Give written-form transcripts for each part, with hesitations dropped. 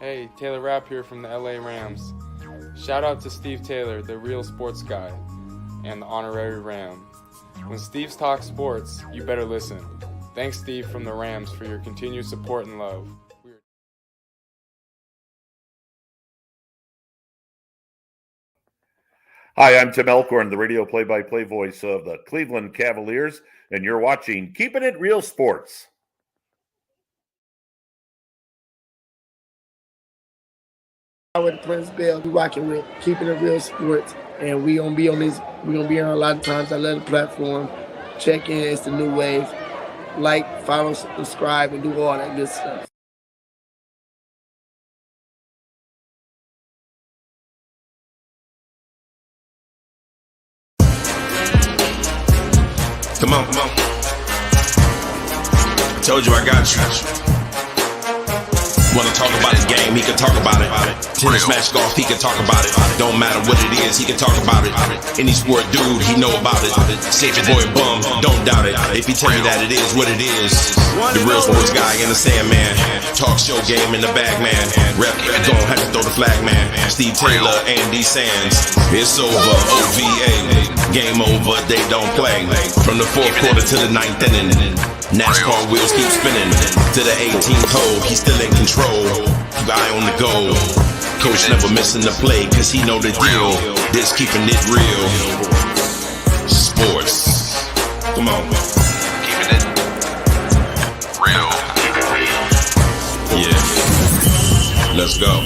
Hey, Taylor Rapp here from the LA Rams. Shout out to Steve Taylor, the real sports guy, and the honorary Ram. When Steve's talks sports, you better listen. Thanks, Steve from the Rams, for your continued support and love. Hi, I'm Tim Elkhorn, the radio play-by-play voice of the Cleveland Cavaliers, and you're watching Keeping It Real Sports. With Prince Bell, we rocking with Keeping It Real Sports, and we gonna be on this. We gonna be on a lot of times. I love the platform. Check in. It's the new wave. Like, follow, subscribe, and do all that good stuff. Come on. I told you I got you. Wanna talk about his game, he can talk about it. Tennis, match, golf, he can talk about it. Don't matter what it is, he can talk about it. Any sport dude, he know about it. Save your boy bum, don't doubt it. If he tell you that it is what it is. The real sports guy in the Sandman. Talk show game in the bag, man. Rep, don't have to throw the flag, man. Steve Taylor, Andy Sands. It's over, OVA. Game over, they don't play. From the fourth quarter to the ninth inning. NASCAR wheels keep spinning. To the 18th hole, he's still in control. Guy on the go. Coach never missing the play, cause he know the deal. This keeping it real. Sports. Come on. Keeping it real. Yeah. Let's go.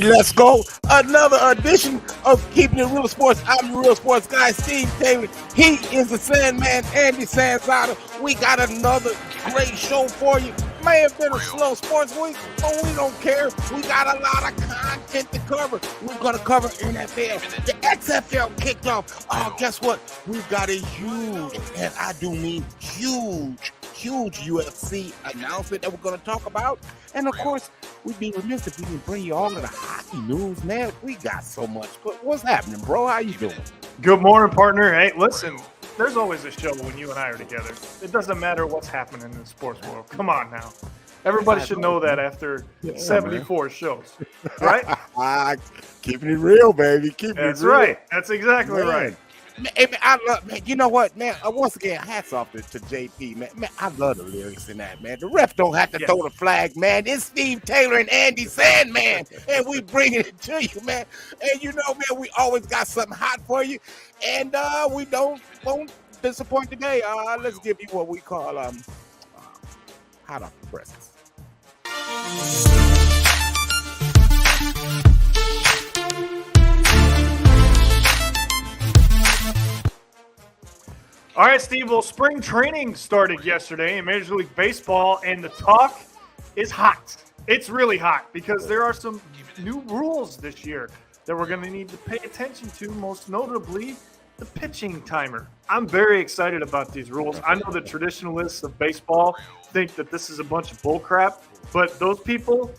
Let's go. Another edition of Keeping It Real Sports. I'm the real sports guy, Steve Taylor. He is the Sandman, Andy Sanzada. We got another great show for you. May have been a slow sports week, but we don't care. We got a lot of content to cover. We're going to cover NFL. The XFL kicked off. Oh, guess what? We've got a huge, and I do mean huge UFC announcement that we're going to talk about. And of course, we'd be remiss if we didn't bring you all of the hockey news, man. We got so much. What's happening, bro? How you doing? Good morning, partner. Hey, listen, there's always a show when you and I are together. It doesn't matter what's happening in the sports world. Come on now. Everybody should know that after 74 man. Shows, right? Keeping it real, baby. That's right. That's exactly right. Man, I love, man. You know what, man? Once again, hats off to JP, man. Man, I love the lyrics in that, man. The ref don't have to throw the flag, man. It's Steve Taylor and Andy Sandman, and we bringing it to you, man. And you know, man, we always got something hot for you, and we won't disappoint today. Let's give you what we call hot off the presses. All right, Steve. Well, spring training started yesterday in Major League Baseball, and the talk is hot. It's really hot because there are some new rules this year that we're going to need to pay attention to, most notably the pitching timer. I'm very excited about these rules. I know the traditionalists of baseball think that this is a bunch of bullcrap, but those people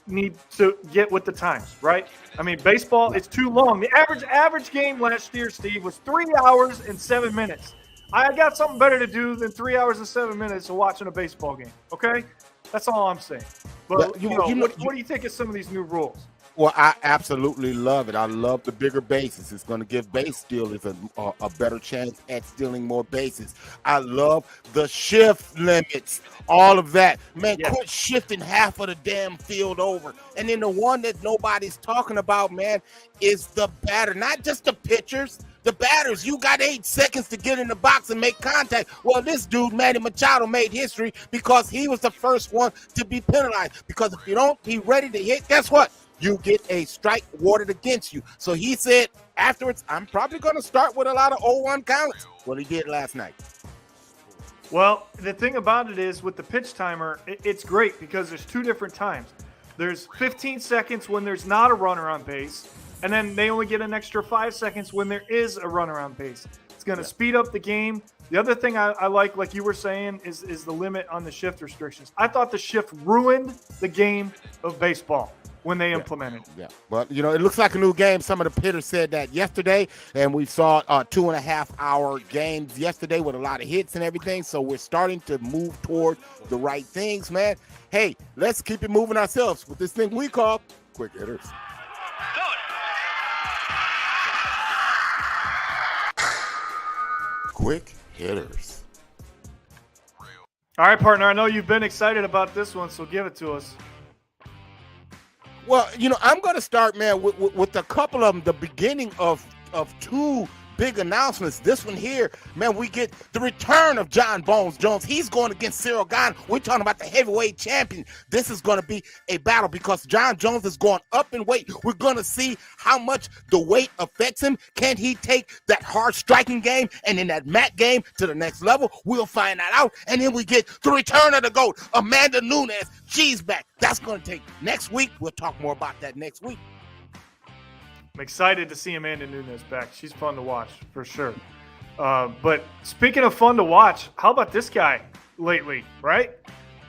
need to get with the times, right? I mean, baseball is too long. The average game last year, Steve, was 3 hours and 7 minutes. I got something better to do than 3 hours and 7 minutes of watching a baseball game, okay? That's all I'm saying. But, what do you think of some of these new rules? Well, I absolutely love it. I love the bigger bases. It's going to give base stealers a better chance at stealing more bases. I love the shift limits, all of that. Man, quit shifting half of the damn field over. And then the one that nobody's talking about, man, is the batter, not just the pitchers. The batters, you got 8 seconds to get in the box and make contact. Well, this dude, Manny Machado, made history because he was the first one to be penalized. Because if you don't be ready to hit, guess what? You get a strike awarded against you. So he said afterwards, I'm probably going to start with a lot of 0-1 counts. What he did last night. Well, the thing about it is with the pitch timer, it's great because there's 2 different times. There's 15 seconds when there's not a runner on base. And then they only get an extra 5 seconds when there is a runner on base. It's going to speed up the game. The other thing I like you were saying, is the limit on the shift restrictions. I thought the shift ruined the game of baseball. when they implement it. Yeah, but it looks like a new game. Some of the hitters said that yesterday, and we saw 2.5-hour games yesterday with a lot of hits and everything. So we're starting to move toward the right things, man. Hey, let's keep it moving ourselves with this thing we call quick hitters. Quick hitters. All right, partner. I know you've been excited about this one, so give it to us. Well, I'm going to start, man, with a couple of them. The beginning of two big announcements. This one here, man, we get the return of John Bones Jones. He's going against Cyril Gane. We're talking about the heavyweight champion. This is going to be a battle because John Jones is going up in weight. We're going to see how much the weight affects him. Can he take that hard striking game and then that mat game to the next level? We'll find that out. And then we get the return of the GOAT, Amanda Nunes. She's back. That's going to take next week. We'll talk more about that next week. I'm excited to see Amanda Nunes back. She's fun to watch for sure. But speaking of fun to watch, how about this guy lately, right?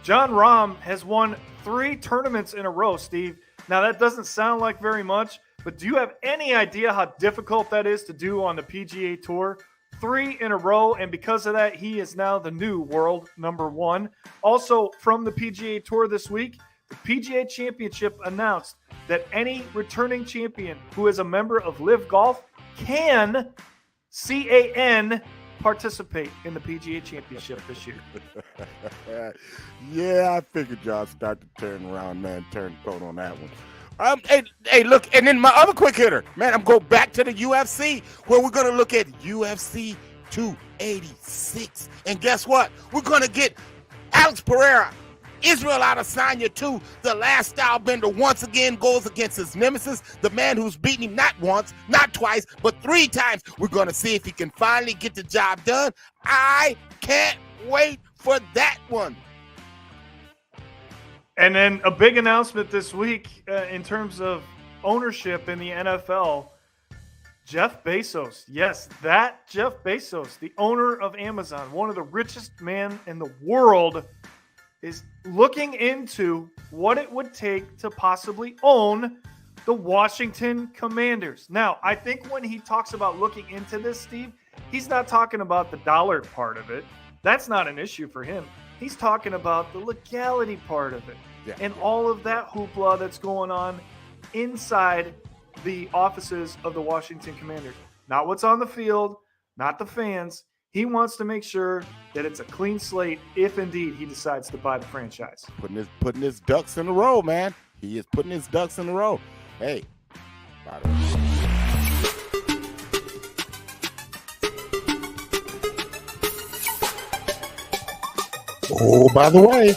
Jon Rahm has won 3 tournaments in a row, Steve. Now, that doesn't sound like very much, but do you have any idea how difficult that is to do on the PGA Tour? 3 in a row, and because of that, he is now the new world #1. Also, from the PGA Tour this week, the PGA Championship announced that any returning champion who is a member of LIV Golf can, CAN, participate in the PGA Championship this year. Yeah, I figured y'all start to turn around, man, turn coat on that one. Hey, look, and then my other quick hitter, man, I'm going back to the UFC, where we're going to look at UFC 286. And guess what? We're going to get Alex Pereira, Israel Adesanya 2, the last style bender, once again goes against his nemesis, the man who's beaten him not once, not twice, but 3 times. We're going to see if he can finally get the job done. I can't wait for that one. And then a big announcement this week in terms of ownership in the NFL. Jeff Bezos. Yes, that Jeff Bezos, the owner of Amazon, one of the richest men in the world, is looking into what it would take to possibly own the Washington Commanders. Now, I think when he talks about looking into this, Steve, he's not talking about the dollar part of it. That's not an issue for him. He's talking about the legality part of it and all of that hoopla that's going on inside the offices of the Washington Commanders. Not what's on the field, not the fans. He wants to make sure that it's a clean slate if indeed he decides to buy the franchise. Putting his ducks in a row, man. He is putting his ducks in a row. Hey, by the way. Oh, by the way.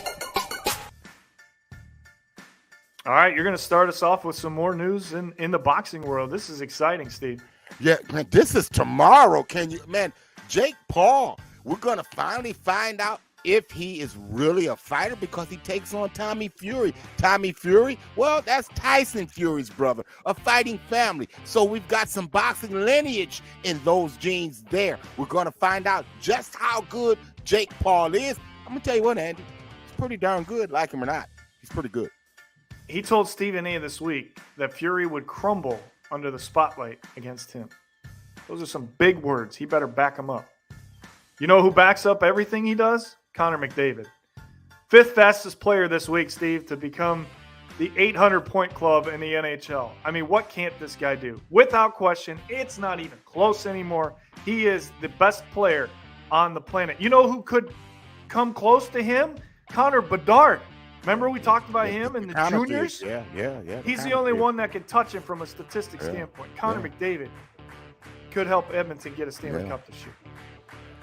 All right, you're going to start us off with some more news in the boxing world. This is exciting, Steve. Yeah, man, this is tomorrow. Jake Paul, we're going to finally find out if he is really a fighter because he takes on Tommy Fury. Tommy Fury, well, that's Tyson Fury's brother, a fighting family. So we've got some boxing lineage in those genes there. We're going to find out just how good Jake Paul is. I'm going to tell you what, Andy, he's pretty darn good, like him or not. He's pretty good. He told Stephen A. this week that Fury would crumble under the spotlight against him. Those are some big words. He better back them up. You know who backs up everything he does? Connor McDavid. 5th fastest player this week, Steve, to become the 800-point club in the NHL. I mean, what can't this guy do? Without question, it's not even close anymore. He is the best player on the planet. You know who could come close to him? Connor Bedard. Remember we talked about him in the juniors? Yeah. He's the only one that can touch him from a statistics standpoint. Connor McDavid could help Edmonton get a Stanley Cup this year.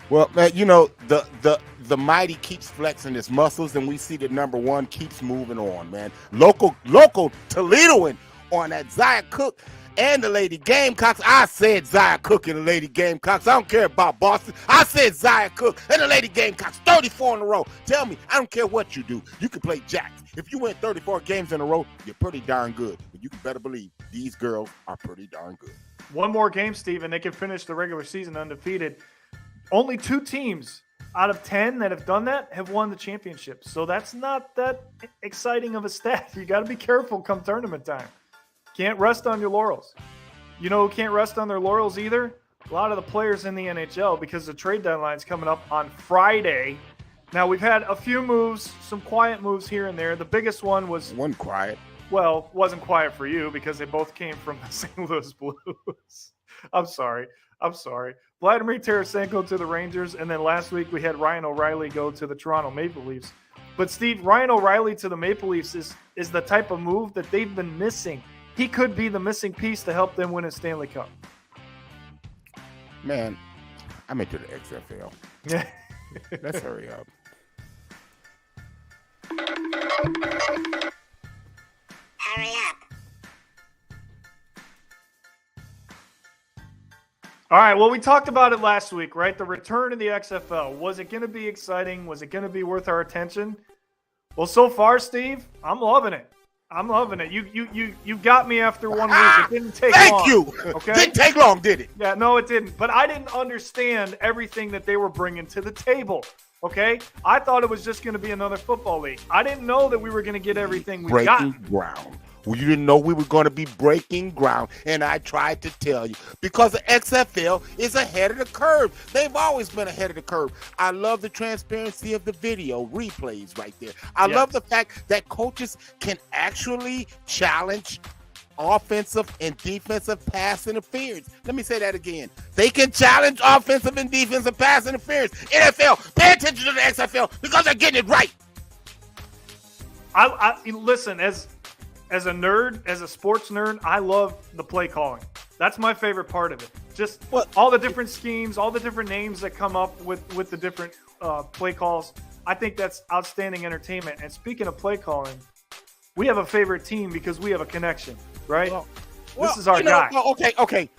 Well, man, you know, the mighty keeps flexing his muscles, and we see that number 1 keeps moving on, man. Local Toledoan on that Zaya Cook and the Lady Gamecocks. I said Zaya Cook and the Lady Gamecocks. I don't care about Boston. I said Zaya Cook and the Lady Gamecocks. 34 in a row. Tell me, I don't care what you do. You can play jacks. If you win 34 games in a row, you're pretty darn good. But you can better believe these girls are pretty darn good. One more game, Steve, and they can finish the regular season undefeated. Only 2 teams out of 10 that have done that have won the championship. So that's not that exciting of a stat. You got to be careful come tournament time. Can't rest on your laurels. You know who can't rest on their laurels either? A lot of the players in the NHL, because the trade deadline's coming up on Friday. Now, we've had a few moves, some quiet moves here and there. The biggest one was... One quiet. Well, wasn't quiet for you because they both came from the St. Louis Blues. I'm sorry. Vladimir Tarasenko to the Rangers, and then last week we had Ryan O'Reilly go to the Toronto Maple Leafs. But, Steve, Ryan O'Reilly to the Maple Leafs is the type of move that they've been missing. He could be the missing piece to help them win a Stanley Cup. Man, I'm into the XFL. Yeah. Let's hurry up. Hurry up. All right, well, we talked about it last week, right? The return of the XFL. Was it going to be exciting? Was it going to be worth our attention? Well, so far, Steve, I'm loving it. You got me after 1 week. It didn't take long. Thank you. Okay? Didn't take long, did it? Yeah, no, it didn't. But I didn't understand everything that they were bringing to the table. Okay? I thought it was just going to be another football league. I didn't know that we were going to get everything we got. Breaking ground. Well, you didn't know we were going to be breaking ground, and I tried to tell you because the XFL is ahead of the curve. They've always been ahead of the curve. I love the transparency of the video replays right there. I love the fact that coaches can actually challenge offensive and defensive pass interference. Let me say that again. They can challenge offensive and defensive pass interference. NFL, pay attention to the XFL because they're getting it right. I listen, as a nerd, as a sports nerd, I love the play calling. That's my favorite part of it. Just all the different schemes, all the different names that come up with the different play calls. I think that's outstanding entertainment. And speaking of play calling, we have a favorite team because we have a connection, right? This is our guy. Okay.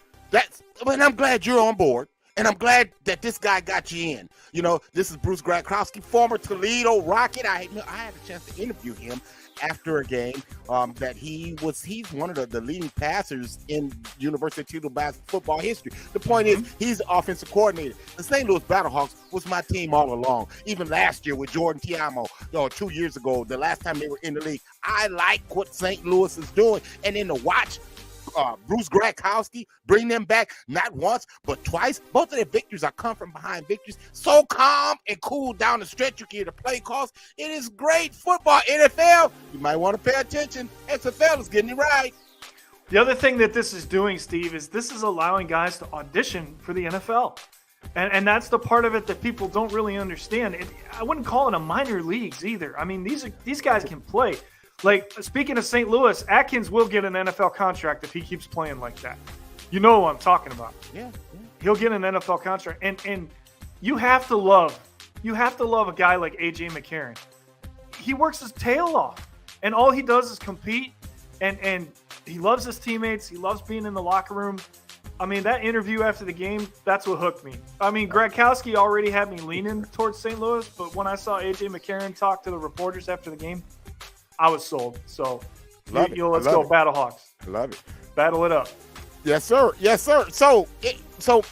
And I'm glad you're on board. And I'm glad that this guy got you in. You know, this is Bruce Gradkowski, former Toledo Rocket. I had a chance to interview him after a game that he's one of the leading passers in University of Toledo football history. The point is, he's the offensive coordinator. The St. Louis Battlehawks was my team all along. Even last year with Jordan Tiamo, 2 years ago, the last time they were in the league. I like what St. Louis is doing. And then to watch Bruce Gradkowski bring them back not once but twice. Both of their victories are come from behind victories. So calm and cool down the stretch. You can hear the play calls. It is great football. NFL, you might want to pay attention. XFL is getting it right. The other thing that this is doing, Steve, is this is allowing guys to audition for the NFL. And that's the part of it that people don't really understand. I wouldn't call it a minor leagues either. I mean, these guys can play. Like, speaking of St. Louis, Atkins will get an NFL contract if he keeps playing like that. You know what I'm talking about. Yeah. He'll get an NFL contract. And you have to love a guy like A.J. McCarron. He works his tail off. And all he does is compete. And he loves his teammates. He loves being in the locker room. I mean, that interview after the game, that's what hooked me. I mean, Gradkowski already had me leaning towards St. Louis. But when I saw A.J. McCarron talk to the reporters after the game, I was sold. So, let's go Battlehawks. I love it. Battle it up. Yes, sir. So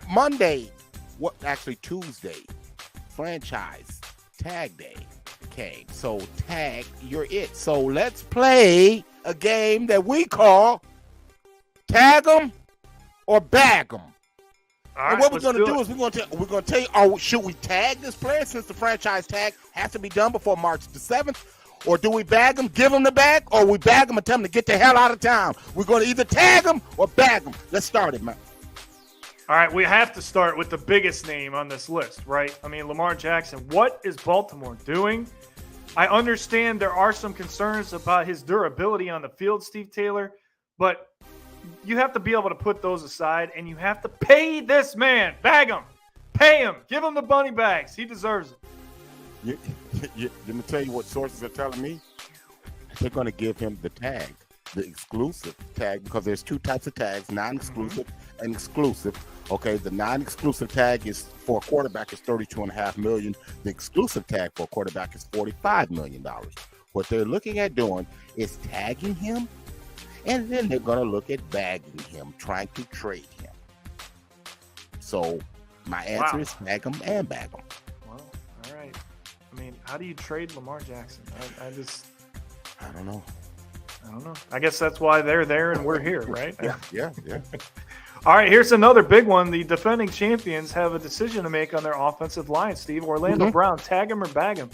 Monday, Tuesday, franchise tag day came. So tag, you're it. So let's play a game that we call Tag 'em or Bag 'em. All and right, what we're going to do is we're going to tell you, should we tag this player since the franchise tag has to be done before March the 7th? Or do we bag them, give them the bag, or we bag them and tell them to get the hell out of town? We're going to either tag them or bag them. Let's start it, man. All right, we have to start with the biggest name on this list, right? I mean, Lamar Jackson. What is Baltimore doing? I understand there are some concerns about his durability on the field, Steve Taylor, but you have to be able to put those aside, and you have to pay this man. Bag him. Pay him. Give him the bunny bags. He deserves it. Let me tell you what sources are telling me. They're going to give him the tag, the exclusive tag, because there's two types of tags, non-exclusive and exclusive. Okay, the non-exclusive tag is for a quarterback is $32.5 million. The exclusive tag for a quarterback is $45 million. What they're looking at doing is tagging him, and then they're going to look at bagging him, trying to trade him. So my answer is tag him and bag him. how do you trade Lamar Jackson? I don't know. I guess that's why they're there and we're here, right? Yeah. All right, here's another big one. The defending champions have a decision to make on their offensive line, Steve. Orlando Brown, tag him or bag him?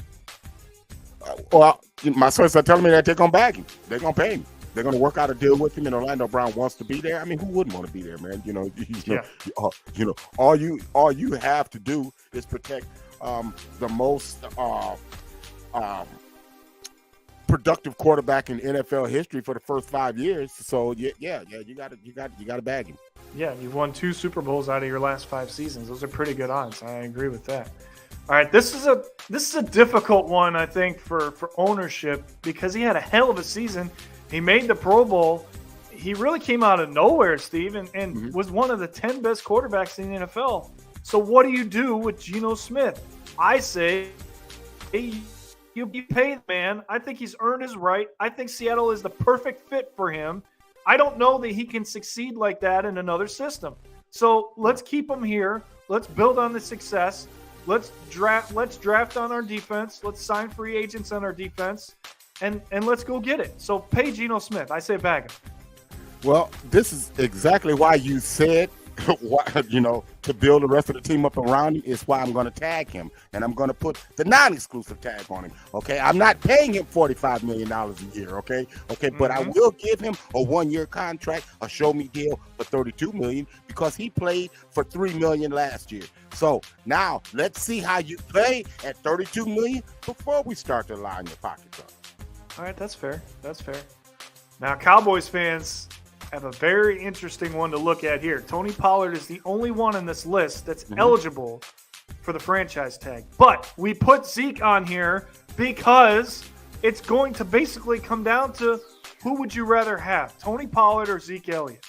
Well, my sources are telling me that they're going to bag him. They're going to pay him. They're going to work out a deal with him, and Orlando Brown wants to be there. I mean, who wouldn't want to be there, man? All you have to do is protect the most productive quarterback in NFL history for the first 5 years. So you got to bag him. Yeah, you've won 2 Super Bowls out of your last 5 seasons. Those are pretty good odds. I agree with that. All right, this is a difficult one, I think, for ownership because he had a hell of a season. He made the Pro Bowl. He really came out of nowhere, Steve, and was one of the 10 best quarterbacks in the NFL. So what do you do with Geno Smith? I say, hey, you pay the man. I think he's earned his right. I think Seattle is the perfect fit for him. I don't know that he can succeed like that in another system. So let's keep him here. Let's build on the success. Let's draft on our defense. Let's sign free agents on our defense, and let's go get it. So pay Geno Smith. I say bag him. Well, this is exactly why you said, to build the rest of the team up around him is why I'm going to tag him, and I'm going to put the non-exclusive tag on him. Okay, I'm not paying him $45 million a year. Okay, but I will give him a 1-year contract, a show me deal for $32 million because he played for $3 million last year. So now let's see how you play at $32 million before we start to line your pockets up. All right, that's fair. Now, Cowboys fans have a very interesting one to look at here. Tony Pollard is the only one in this list that's eligible for the franchise tag. But we put Zeke on here because it's going to basically come down to who would you rather have, Tony Pollard or Zeke Elliott?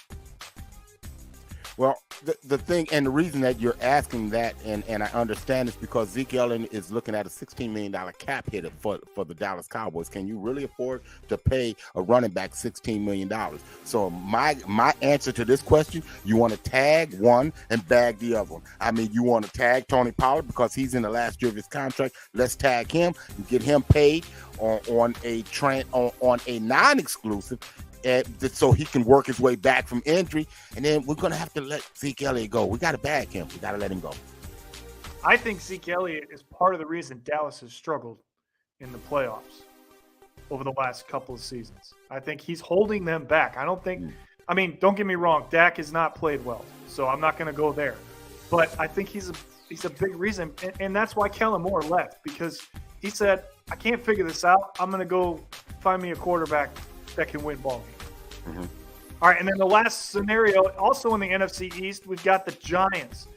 Well, the thing and the reason that you're asking that, and I understand, is because Zeke Elliott is looking at a $16 million cap hit for the Dallas Cowboys. Can you really afford to pay a running back $16 million? So my answer to this question, you want to tag one and bag the other one. I mean, you want to tag Tony Pollard because he's in the last year of his contract. Let's tag him and get him paid on a non-exclusive. So he can work his way back from injury, and then we're going to have to let Zeke Elliott go. We got to bag him. We got to let him go. I think Zeke Elliott is part of the reason Dallas has struggled in the playoffs over the last couple of seasons. I think he's holding them back. I don't think – I mean, don't get me wrong. Dak has not played well, so I'm not going to go there. But I think he's a big reason, and that's why Kellen Moore left, because he said, I can't figure this out. I'm going to go find me a quarterback that can win ball games. All right, and then the last scenario, also in the NFC East, we've got the Giants.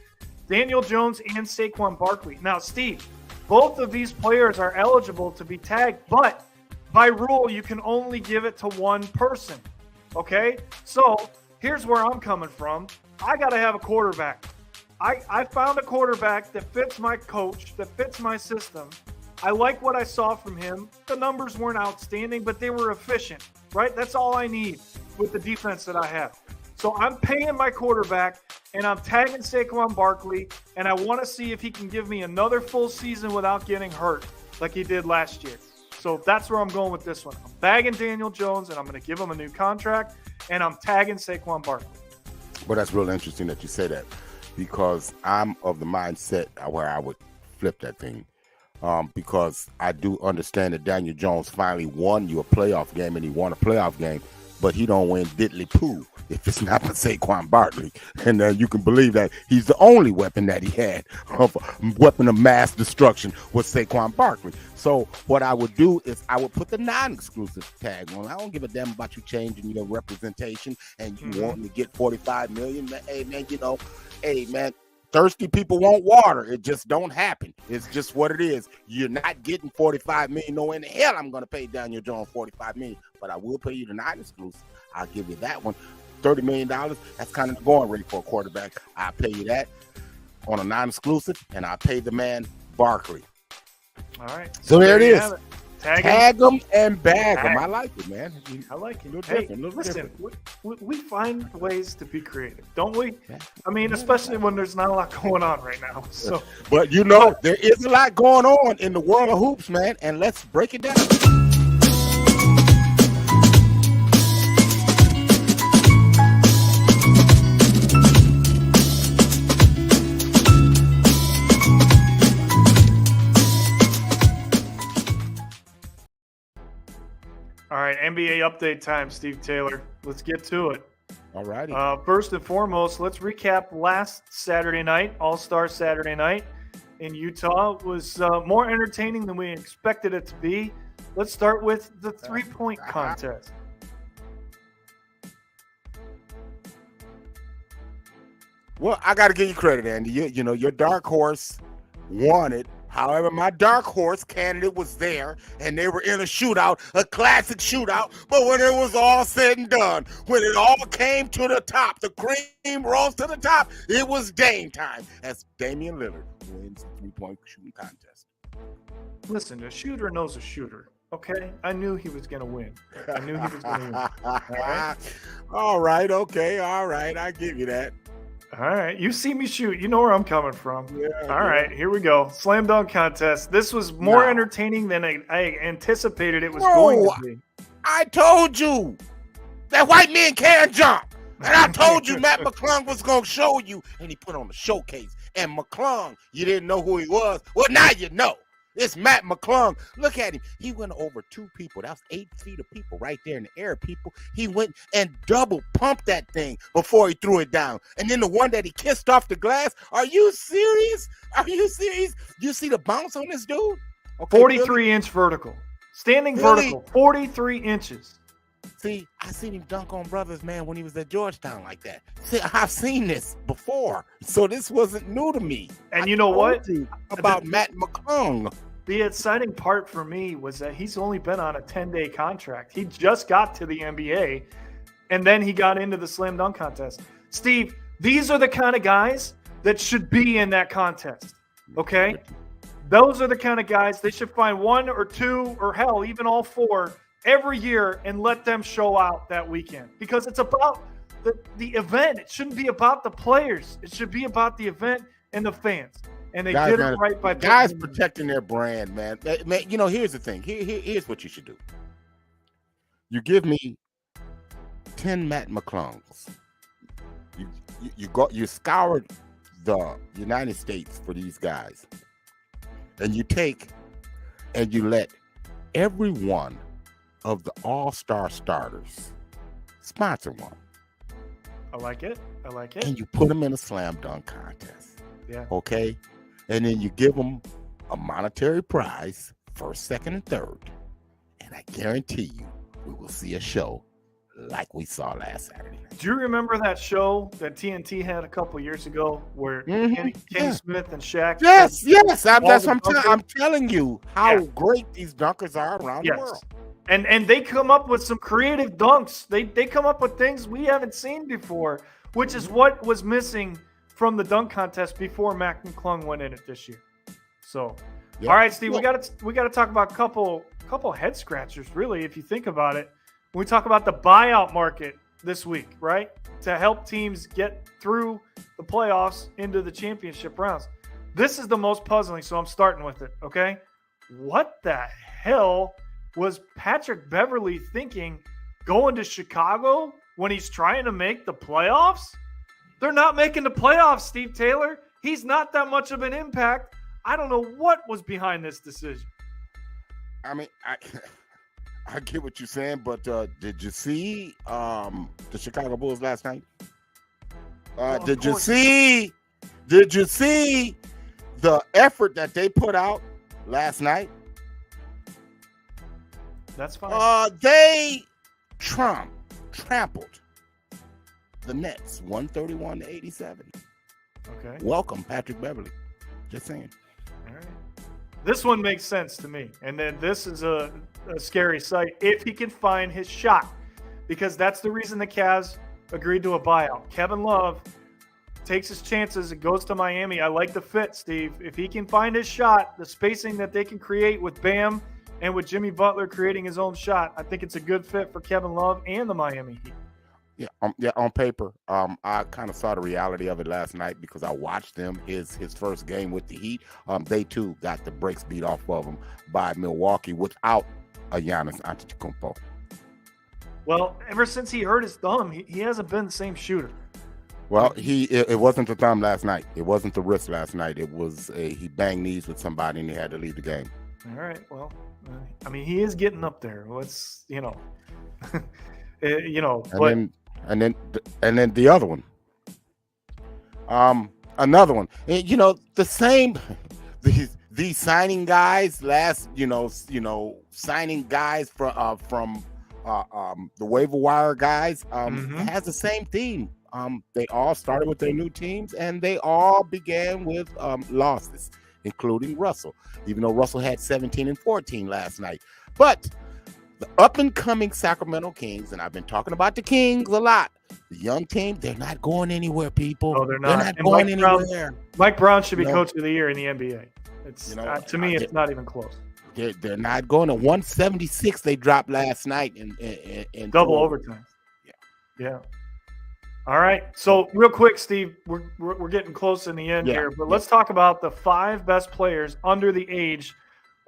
Daniel Jones and Saquon Barkley. Now, Steve, both of these players are eligible to be tagged, but by rule, you can only give it to one person, okay? So here's where I'm coming from. I got to have a quarterback. I found a quarterback that fits my coach, that fits my system. I like what I saw from him. The numbers weren't outstanding, but they were efficient, right? That's all I need with the defense that I have. So I'm paying my quarterback, and I'm tagging Saquon Barkley, and I want to see if he can give me another full season without getting hurt like he did last year. So that's where I'm going with this one. I'm bagging Daniel Jones, and I'm going to give him a new contract, and I'm tagging Saquon Barkley. Well, that's real interesting that you say that, because I'm of the mindset where I would flip that thing. Because I do understand that Daniel Jones finally won you a playoff game, and he won a playoff game, but he don't win diddly poo if it's not for Saquon Barkley. And you can believe that he's the only weapon that he had, weapon of mass destruction, was Saquon Barkley. So what I would do is I would put the non-exclusive tag on. I don't give a damn about you changing your representation and you wanting to get $45 million. Hey man, thirsty people want water. It just don't happen. It's just what it is. You're not getting $45 million. No in the hell I'm going to pay Daniel Jones $45 million, but I will pay you the non-exclusive. I'll give you that one. $30 million, that's kind of the going rate for a quarterback. I'll pay you that on a non-exclusive, and I'll pay the man Barkley. All right. So there it is. Tag them and bag them. I like it, man. I like it. Little Hey, different, little listen, different. we find ways to be creative, don't we? Yeah. I mean, especially when there's not a lot going on right now. So, But there is a lot going on in the world of hoops, man, and let's break it down. all right, NBA update time, Steve Taylor. Let's get to it. All righty. First and foremost, let's recap last Saturday night, All-Star Saturday night in Utah. It was more entertaining than we expected it to be. Let's start with the three-point contest. Well, I got to give you credit, Andy. Your dark horse won it. However, my dark horse candidate was there, and they were in a shootout, a classic shootout. But when it was all said and done, when it all came to the top, the cream rose to the top, it was Dame time as Damian Lillard wins the three-point shooting contest. Listen, a shooter knows a shooter, okay? I knew he was going to win. I knew he was going to win. All right? All right, okay, all right. I give you that. All right, you see me shoot. You know where I'm coming from. Yeah, All right, here we go. Slam dunk contest. This was more entertaining than I anticipated it was going to be. I told you that white men can jump. And I told you Matt McClung was going to show you. And he put on the showcase. And McClung, you didn't know who he was. Well, now you know. It's Matt McClung. Look at him. He went over 2 people. That was 8 feet of people right there in the air, people. He went and double pumped that thing before he threw it down. And then the one that he kissed off the glass. Are you serious? Are you serious? You see the bounce on this dude? Okay, 43-inch vertical. Standing vertical, 43 inches. See, I seen him dunk on brothers, man, when he was at Georgetown like that. See, I've seen this before, so this wasn't new to me. And you know what? About Matt McClung. The exciting part for me was that he's only been on a 10-day contract. He just got to the NBA, and then he got into the slam dunk contest. Steve, these are the kind of guys that should be in that contest, okay? Those are the kind of guys, they should find 1 or 2 or hell, even all 4 every year and let them show out that weekend. Because it's about the event. It shouldn't be about the players. It should be about the event and the fans. And they did it right by guys protecting their brand, man. Man, here's the thing. Here's what you should do. You give me 10 Matt McClungs. You scoured the United States for these guys, and you take and you let every one of the all-star starters sponsor one. I like it. And you put them in a slam dunk contest. Yeah. Okay. And then you give them a monetary prize, first, second, and third. And I guarantee you, we will see a show like we saw last Saturday night. Do you remember that show that TNT had a couple years ago where Kenny Smith and Shaq? Yes. I'm telling you how great these dunkers are around the world. And they come up with some creative dunks. They come up with things we haven't seen before, which is what was missing from the dunk contest before Matt McClung went in it this year. So, all right, Steve, we got to talk about a couple head scratchers, really, if you think about it. When we talk about the buyout market this week, right, to help teams get through the playoffs into the championship rounds. This is the most puzzling, so I'm starting with it, okay? What the hell was Patrick Beverley thinking going to Chicago when he's trying to make the playoffs? They're not making the playoffs, Steve Taylor. He's not that much of an impact. I don't know what was behind this decision. I mean, I get what you're saying, but did you see the Chicago Bulls last night? Did you see the effort that they put out last night? That's fine. They trampled the Nets 131-87. Okay. Welcome, Patrick Beverley. Just saying. All right. This one makes sense to me. And then this is a scary sight if he can find his shot, because that's the reason the Cavs agreed to a buyout. Kevin Love takes his chances and goes to Miami. I like the fit, Steve. If he can find his shot, the spacing that they can create with Bam And with Jimmy Butler creating his own shot, I think it's a good fit for Kevin Love and the Miami Heat. Yeah, on paper, I kind of saw the reality of it last night because I watched them his first game with the Heat. They too got the brakes beat off of them by Milwaukee without a Giannis Antetokounmpo. Well, ever since he hurt his thumb, he hasn't been the same shooter. Well, it wasn't the thumb last night. It wasn't the wrist last night. It was he banged knees with somebody and he had to leave the game. All right. Well, I mean, he is getting up there. Let's, but And then the other one. Another one. The same these signing guys signing guys from the waiver wire guys has the same theme. They all started with their new teams and they all began with losses, including Russell, even though Russell had 17 and 14 last night. But the up-and-coming Sacramento Kings, and I've been talking about the Kings a lot. The young team, they're not going anywhere, people. No, they're not. They're not going anywhere. Mike Brown should be coach of the year in the NBA. It's to me, it's not even close. They're not going to 176. They dropped last night in double overtime. Yeah. All right. So real quick, Steve, we're getting close in the end here, but let's talk about the 5 best players under the age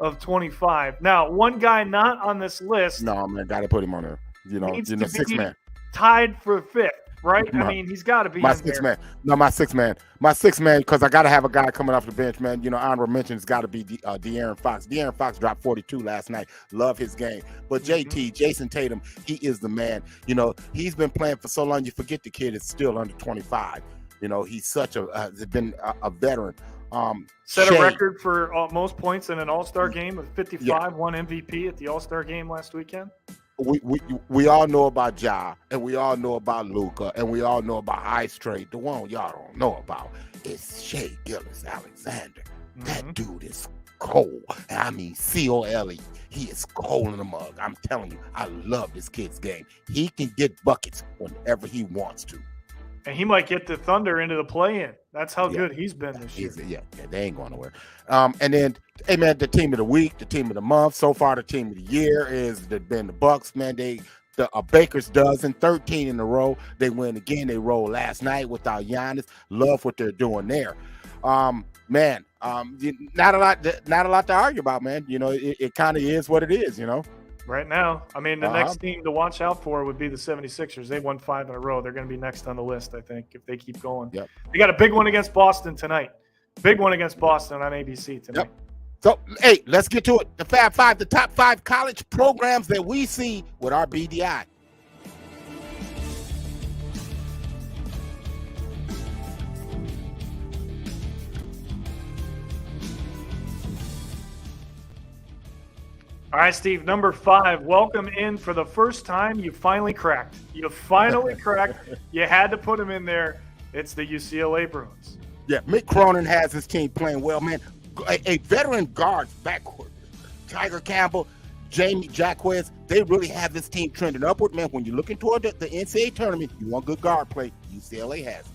of 25. Now, one guy not on this list. No, man, got to put him on there. Sixth man. Tied for 5th, right? I mean, he's got to be my sixth man. No, my sixth man. My sixth man, because I got to have a guy coming off the bench, man. Honorable mention has got to be De'Aaron Fox. De'Aaron Fox dropped 42 last night. Love his game. But JT, Jason Tatum, he is the man. He's been playing for so long, you forget the kid is still under 25. He's has been a veteran. Set a record for most points in an All-Star game with 55, won MVP at the All-Star game last weekend. We all know about Ja, and we all know about Luka, and we all know about Ice Trade. The one y'all don't know about is Shai Gilgeous-Alexander. That dude is cold. And I mean, C-O-L-E. He is cold in the mug. I'm telling you, I love this kid's game. He can get buckets whenever he wants to. And he might get the Thunder into the play-in. That's how good he's been this year. Yeah, they ain't going nowhere. And then, hey, man, the team of the week, the team of the month, so far the team of the year is been the Bucks, man. The Baker's dozen, 13 in a row. They win again. They roll last night without Giannis. Love what they're doing there. Not a lot to argue about, man. It kind of is what it is, Right now, I mean, the next team to watch out for would be the 76ers. They won 5 in a row. They're going to be next on the list, I think, if they keep going. Yep. They got a big one against Boston tonight. Big one against Boston on ABC tonight. Yep. So, hey, let's get to it. The Fab Five, the top 5 college programs that we see with our BDI. All right, Steve, number 5. Welcome in for the first time. You finally cracked. You finally cracked. You had to put him in there. It's the UCLA Bruins. Yeah, Mick Cronin has his team playing well, man. A veteran guards backcourt. Tiger Campbell, Jamie Jacquez, they really have this team trending upward, man. When you're looking toward the NCAA tournament, you want good guard play. UCLA has it.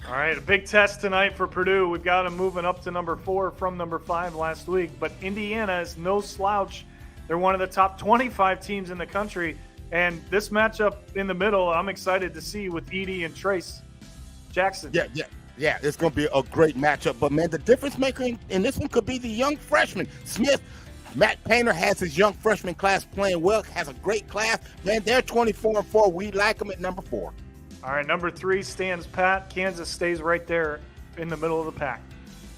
All right, a big test tonight for Purdue. We've got them moving up to number 4 from number 5 last week. But Indiana is no slouch. They're one of the top 25 teams in the country. And this matchup in the middle, I'm excited to see with Edey and Trace Jackson. Yeah, it's going to be a great matchup. But, man, the difference maker in this one could be the young freshman, Smith. Matt Painter has his young freshman class playing well, has a great class. Man, they're 24-4. We like them at number 4. All right, number 3 stands pat. Kansas stays right there in the middle of the pack.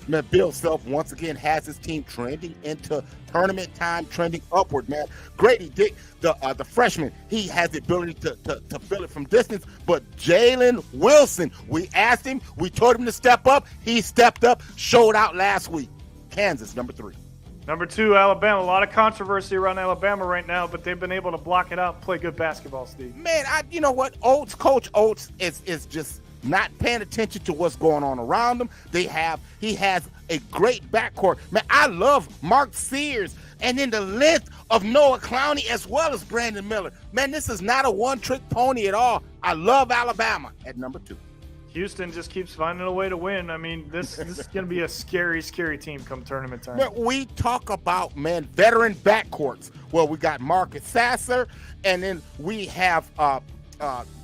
Man, Bill Self once again has his team trending into tournament time, trending upward, man. Grady Dick, the freshman, he has the ability to fill it from distance. But Jalen Wilson, we asked him, we told him to step up. He stepped up, showed out last week. Kansas, number 3. Number 2, Alabama. A lot of controversy around Alabama right now, but they've been able to block it out and play good basketball, Steve. Man, you know what? Coach Oates is just not paying attention to what's going on around him. He has a great backcourt. Man, I love Mark Sears and then the length of Noah Clowney as well as Brandon Miller. Man, this is not a one-trick pony at all. I love Alabama at number 2. Houston just keeps finding a way to win. I mean, this is going to be a scary, scary team come tournament time. Man, we talk about, man, veteran backcourts. Well, we got Marcus Sasser, and then we have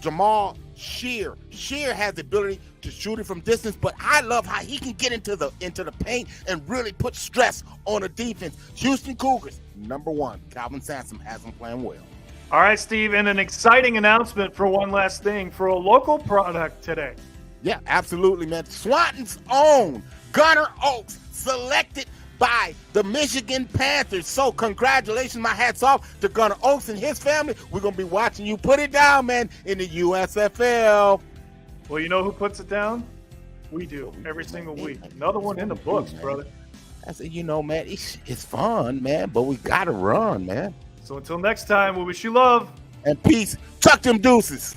Jamal Shear. Shear has the ability to shoot it from distance, but I love how he can get into the paint and really put stress on the defense. Houston Cougars, number 1. Calvin Sampson has them playing well. All right, Steve, and an exciting announcement for one last thing for a local product today. Yeah, absolutely, man. Swanton's own Gunnar Oaks, selected by the Michigan Panthers. So congratulations, my hat's off to Gunnar Oaks and his family. We're going to be watching you put it down, man, in the USFL. Well, you know who puts it down? We do, every single week. Another one in the books, brother. I said, you know, man, it's fun, man, but we got to run, man. So until next time, we wish you love and peace. Tuck them deuces.